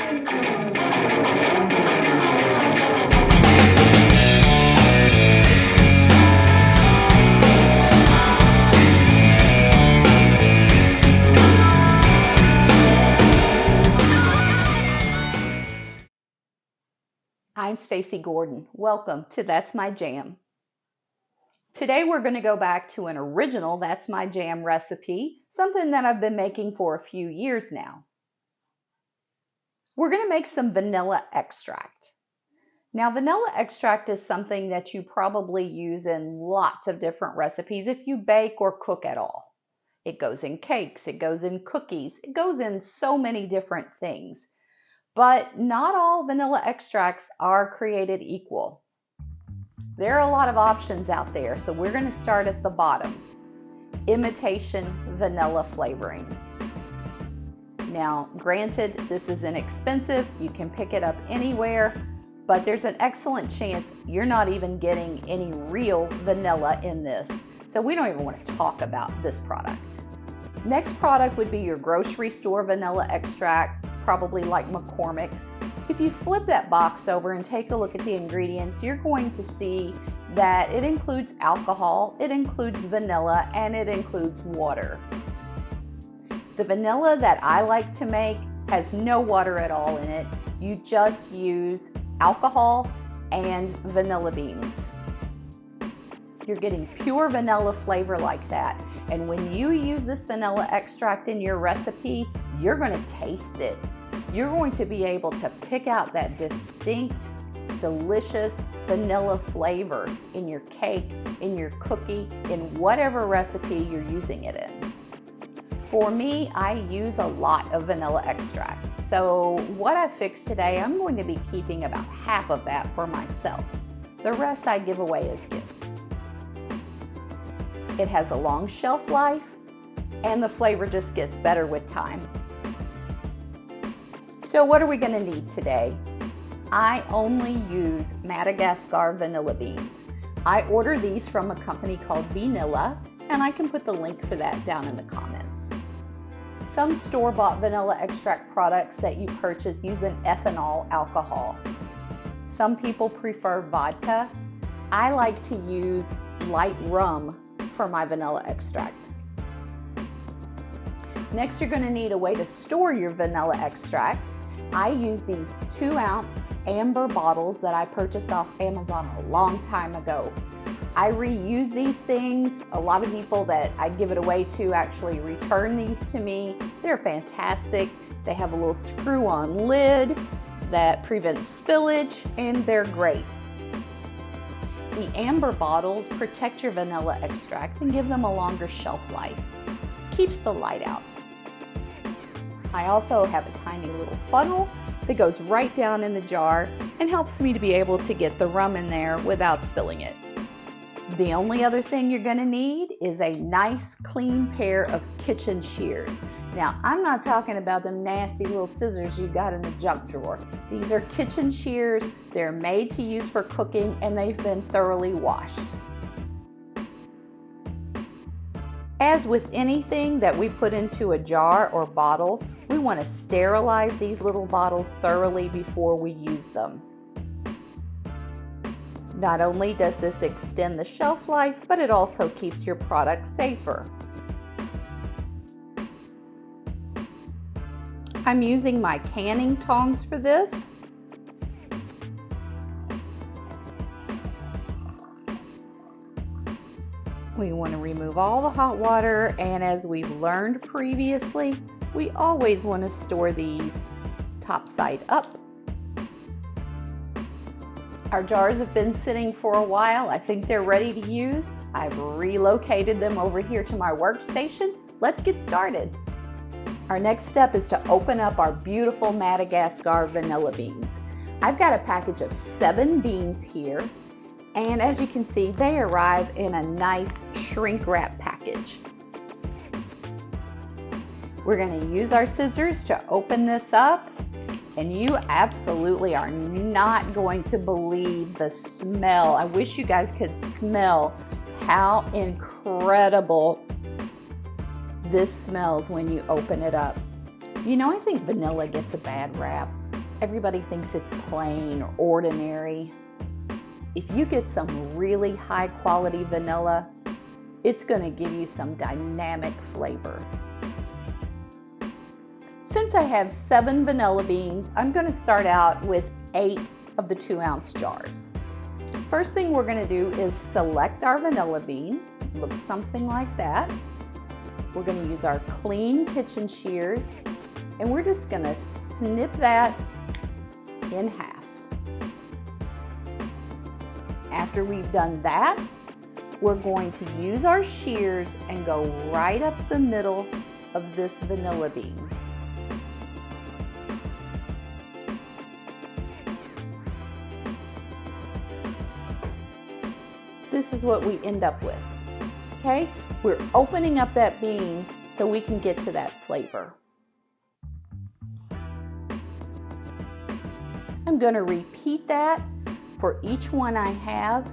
I'm Stacy Gordon. Welcome to That's My Jam. Today we're going to go back to an original That's My Jam recipe, something that I've been making for a few years now. We're going to make some vanilla extract. Now, vanilla extract is something that you probably use in lots of different recipes if you bake or cook at all. It goes in cakes, it goes in cookies, it goes in so many different things. But not all vanilla extracts are created equal. There are a lot of options out there, so we're going to start at the bottom. Imitation vanilla flavoring. Now, granted, this is inexpensive. You can pick it up anywhere, but there's an excellent chance you're not even getting any real vanilla in this. So we don't even want to talk about this product. Next product would be your grocery store vanilla extract, probably like McCormick's. If you flip that box over and take a look at the ingredients, you're going to see that it includes alcohol, it includes vanilla, and it includes water. The vanilla that I like to make has no water at all in it. You just use alcohol and vanilla beans. You're getting pure vanilla flavor like that. And when you use this vanilla extract in your recipe, you're going to taste it. You're going to be able to pick out that distinct, delicious vanilla flavor in your cake, in your cookie, in whatever recipe you're using it in. For me, I use a lot of vanilla extract. So what I fixed today, I'm going to be keeping about half of that for myself. The rest I give away as gifts. It has a long shelf life, and the flavor just gets better with time. So what are we going to need today? I only use Madagascar vanilla beans. I order these from a company called Vanilla, and I can put the link for that down in the comments. Some store-bought vanilla extract products that you purchase use an ethanol alcohol. Some people prefer vodka. I like to use light rum for my vanilla extract. Next, you're going to need a way to store your vanilla extract. I use these 2-ounce amber bottles that I purchased off Amazon a long time ago. I reuse these things. A lot of people that I give it away to actually return these to me. They're fantastic. They have a little screw-on lid that prevents spillage, and they're great. The amber bottles protect your vanilla extract and give them a longer shelf life. Keeps the light out. I also have a tiny little funnel that goes right down in the jar and helps me to be able to get the rum in there without spilling it. The only other thing you're going to need is a nice clean pair of kitchen shears. Now, I'm not talking about the nasty little scissors you got in the junk drawer. These are kitchen shears. They're made to use for cooking, and they've been thoroughly washed. As with anything that we put into a jar or bottle, we want to sterilize these little bottles thoroughly before we use them. Not only does this extend the shelf life, but it also keeps your product safer. I'm using my canning tongs for this. We want to remove all the hot water, and as we've learned previously, we always want to store these top side up. Our jars have been sitting for a while. I think they're ready to use. I've relocated them over here to my workstation. Let's get started. Our next step is to open up our beautiful Madagascar vanilla beans. I've got a package of 7 beans here, and as you can see, they arrive in a nice shrink wrap package. We're going to use our scissors to open this up, and you absolutely are not going to believe the smell. I wish you guys could smell how incredible this smells when you open it up. You know, I think vanilla gets a bad rap. Everybody thinks it's plain or ordinary. If you get some really high quality vanilla, it's going to give you some dynamic flavor. Since I have 7 vanilla beans, I'm going to start out with 8 of the 2-ounce jars. First thing we're going to do is select our vanilla bean. It looks something like that. We're going to use our clean kitchen shears, and we're just going to snip that in half. After we've done that, we're going to use our shears and go right up the middle of this vanilla bean. This is what we end up with. Okay? We're opening up that bean so we can get to that flavor. I'm going to repeat that for each one I have.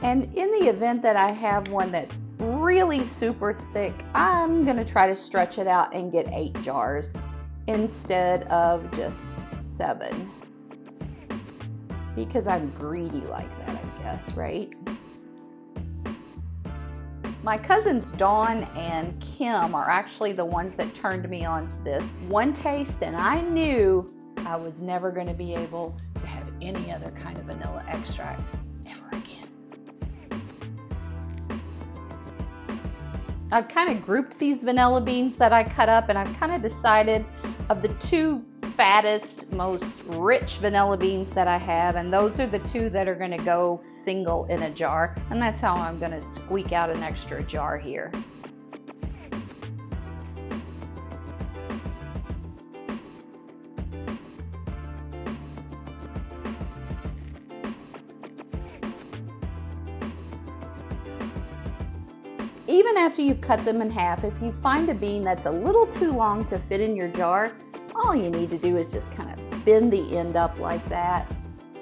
And in the event that I have one that's really super thick, I'm going to try to stretch it out and get 8 jars instead of just 7. Because I'm greedy like that, I guess, right? My cousins Dawn and Kim are actually the ones that turned me on to this. One taste and I knew I was never going to be able to have any other kind of vanilla extract ever again. I've kind of grouped these vanilla beans that I cut up, and I've kind of decided of the 2 fattest, most rich vanilla beans that I have, and those are the 2 that are going to go single in a jar, and that's how I'm going to squeak out an extra jar here. Even after you've cut them in half, if you find a bean that's a little too long to fit in your jar, all you need to do is just kind of bend the end up like that,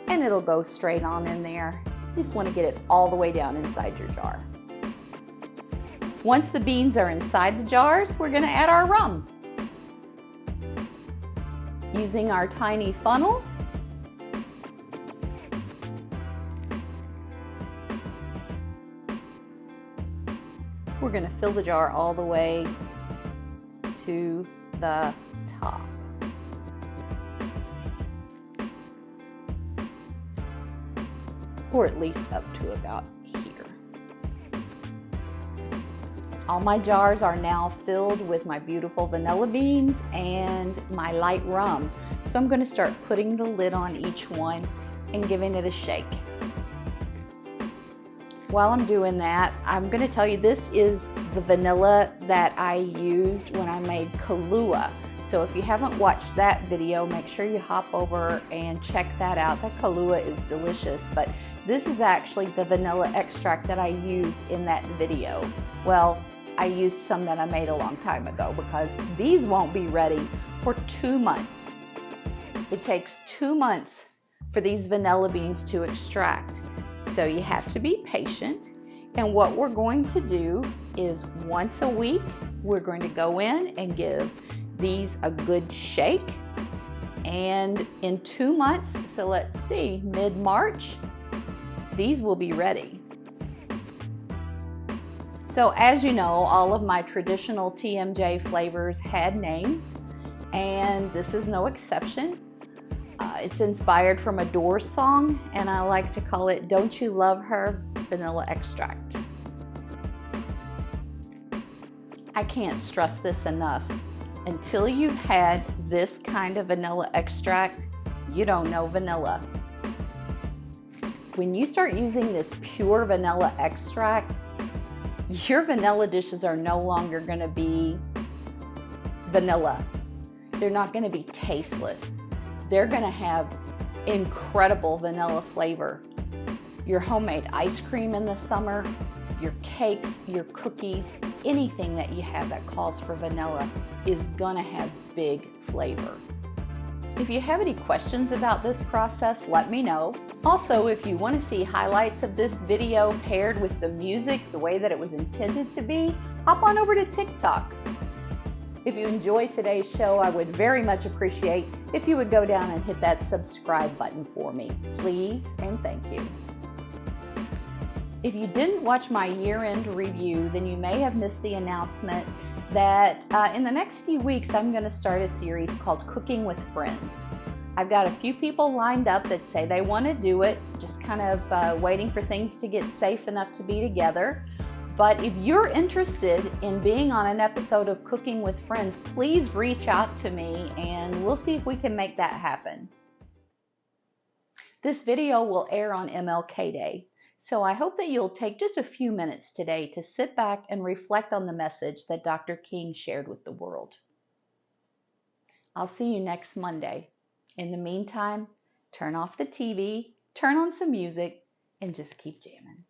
and it'll go straight on in there. You just want to get it all the way down inside your jar. Once the beans are inside the jars, we're going to add our rum. Using our tiny funnel, we're going to fill the jar all the way to the top. Or at least up to about here. All my jars are now filled with my beautiful vanilla beans and my light rum. So I'm going to start putting the lid on each one and giving it a shake. While I'm doing that, I'm going to tell you this is the vanilla that I used when I made Kahlua. So if you haven't watched that video, make sure you hop over and check that out. That Kahlua is delicious, but this is actually the vanilla extract that I used in that video. Well, I used some that I made a long time ago because these won't be ready for 2 months. It takes 2 months for these vanilla beans to extract. So you have to be patient. And what we're going to do is once a week, we're going to go in and give these a good shake. And in 2 months, so let's see, mid-March, these will be ready. So as you know, all of my traditional TMJ flavors had names, and this is no exception. It's inspired from a Doors song, and I like to call it Don't You Love Her Vanilla Extract. I can't stress this enough. Until you've had this kind of vanilla extract, you don't know vanilla. When you start using this pure vanilla extract, your vanilla dishes are no longer going to be vanilla. They're not going to be tasteless. They're going to have incredible vanilla flavor. Your homemade ice cream in the summer, your cakes, your cookies, anything that you have that calls for vanilla is going to have big flavor. If you have any questions about this process, let me know. Also, if you want to see highlights of this video paired with the music the way that it was intended to be, hop on over to TikTok. If you enjoyed today's show, I would very much appreciate if you would go down and hit that subscribe button for me. Please and thank you. If you didn't watch my year-end review, then you may have missed the announcement that in the next few weeks I'm going to start a series called Cooking with Friends. I've got a few people lined up that say they want to do it, just kind of waiting for things to get safe enough to be together. But if you're interested in being on an episode of Cooking with Friends, please reach out to me and we'll see if we can make that happen. This video will air on MLK Day, so I hope that you'll take just a few minutes today to sit back and reflect on the message that Dr. King shared with the world. I'll see you next Monday. In the meantime, turn off the TV, turn on some music, and just keep jamming.